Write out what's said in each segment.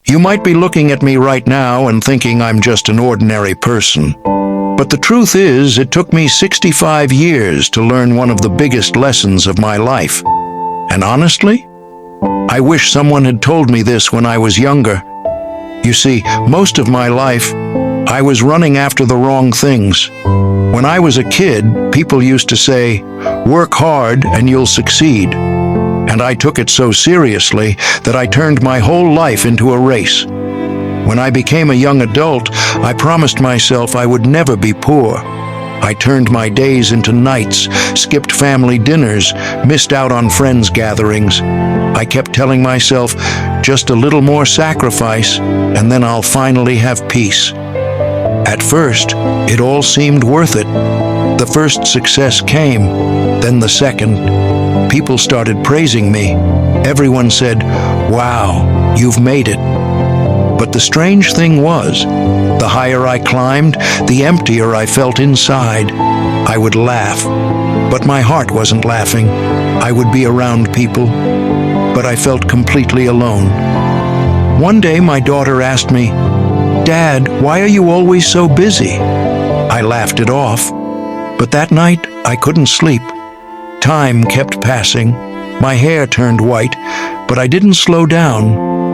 You might be looking at me right now and thinking I'm just an ordinary person. But the truth is, it took me 65 years to learn one of the biggest lessons of my life. And honestly, I wish someone had told me this when I was younger. You see, most of my life, I was running after the wrong things. When I was a kid, people used to say, "Work hard and you'll succeed." And I took it so seriously that I turned my whole life into a race. When I became a young adult, I promised myself I would never be poor. I turned my days into nights, skipped family dinners, missed out on friends' gatherings. I kept telling myself, just a little more sacrifice, and then I'll finally have peace. At first, it all seemed worth it. The first success came, then the second. People started praising me. Everyone said, "Wow, you've made it." But the strange thing was, the higher I climbed, the emptier I felt inside. I would laugh, but my heart wasn't laughing. I would be around people, but I felt completely alone. One day my daughter asked me, "Dad, why are you always so busy?" I laughed it off, but that night I couldn't sleep. Time kept passing. My hair turned white, but I didn't slow down.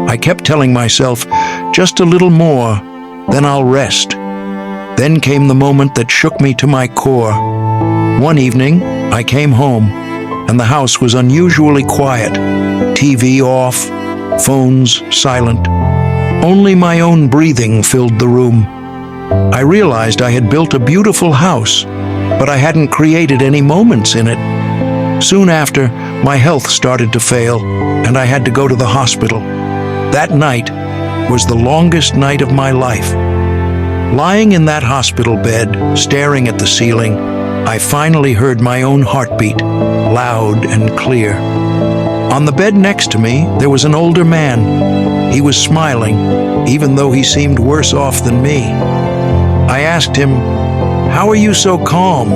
I kept telling myself, just a little more, then I'll rest. Then came the moment that shook me to my core. One evening, I came home, and the house was unusually quiet. TV off, phones silent. Only my own breathing filled the room. I realized I had built a beautiful house, but I hadn't created any moments in it. Soon after, my health started to fail, and I had to go to the hospital. That night was the longest night of my life. Lying in that hospital bed, staring at the ceiling, I finally heard my own heartbeat, loud and clear. On the bed next to me, there was an older man. He was smiling, even though he seemed worse off than me. I asked him, "How are you so calm?"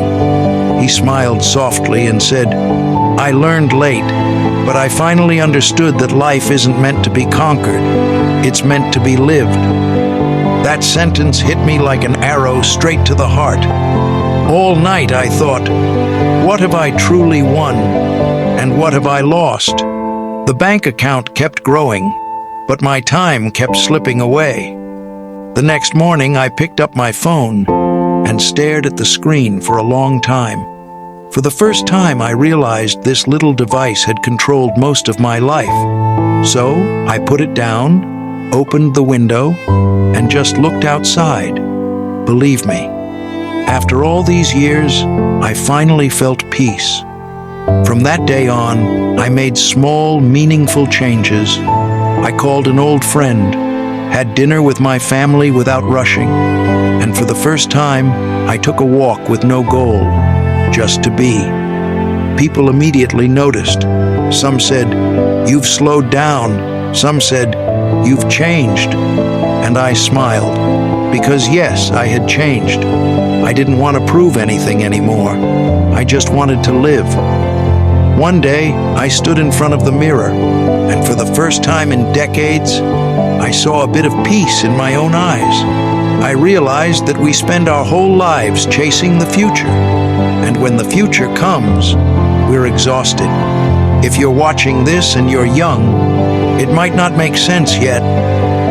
He smiled softly and said, "I learned late, but I finally understood that life isn't meant to be conquered. It's meant to be lived." That sentence hit me like an arrow straight to the heart. All night I thought, what have I truly won, and what have I lost? The bank account kept growing, but my time kept slipping away. The next morning I picked up my phone and stared at the screen for a long time. For the first time I realized this little device had controlled most of my life. So I put it down, opened the window, and just looked outside. Believe me, after all these years, I finally felt peace. From that day on, I made small, meaningful changes. I called an old friend, had dinner with my family without rushing, and for the first time, I took a walk with no goal, just to be. People immediately noticed. Some said, "You've slowed down." Some said, "You've changed." And I smiled, because yes, I had changed. I didn't want to prove anything anymore. I just wanted to live. One day, I stood in front of the mirror, and for the first time in decades, I saw a bit of peace in my own eyes. I realized that we spend our whole lives chasing the future, and when the future comes, we're exhausted. If you're watching this and you're young, it might not make sense yet,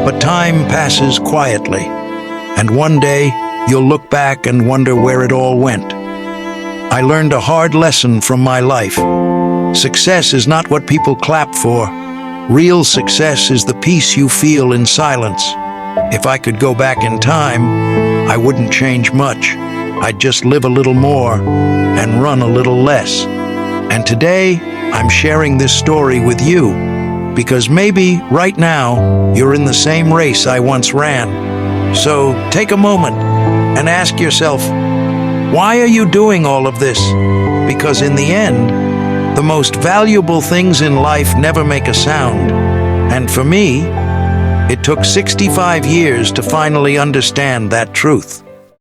but time passes quietly, and one day you'll look back and wonder where it all went. I learned a hard lesson from my life. Success is not what people clap for. Real success is the peace you feel in silence. If I could go back in time, I wouldn't change much. I'd just live a little more and run a little less. And today, I'm sharing this story with you because maybe right now you're in the same race I once ran. So take a moment and ask yourself, why are you doing all of this? Because in the end, the most valuable things in life never make a sound. And for me, it took 65 years to finally understand that truth.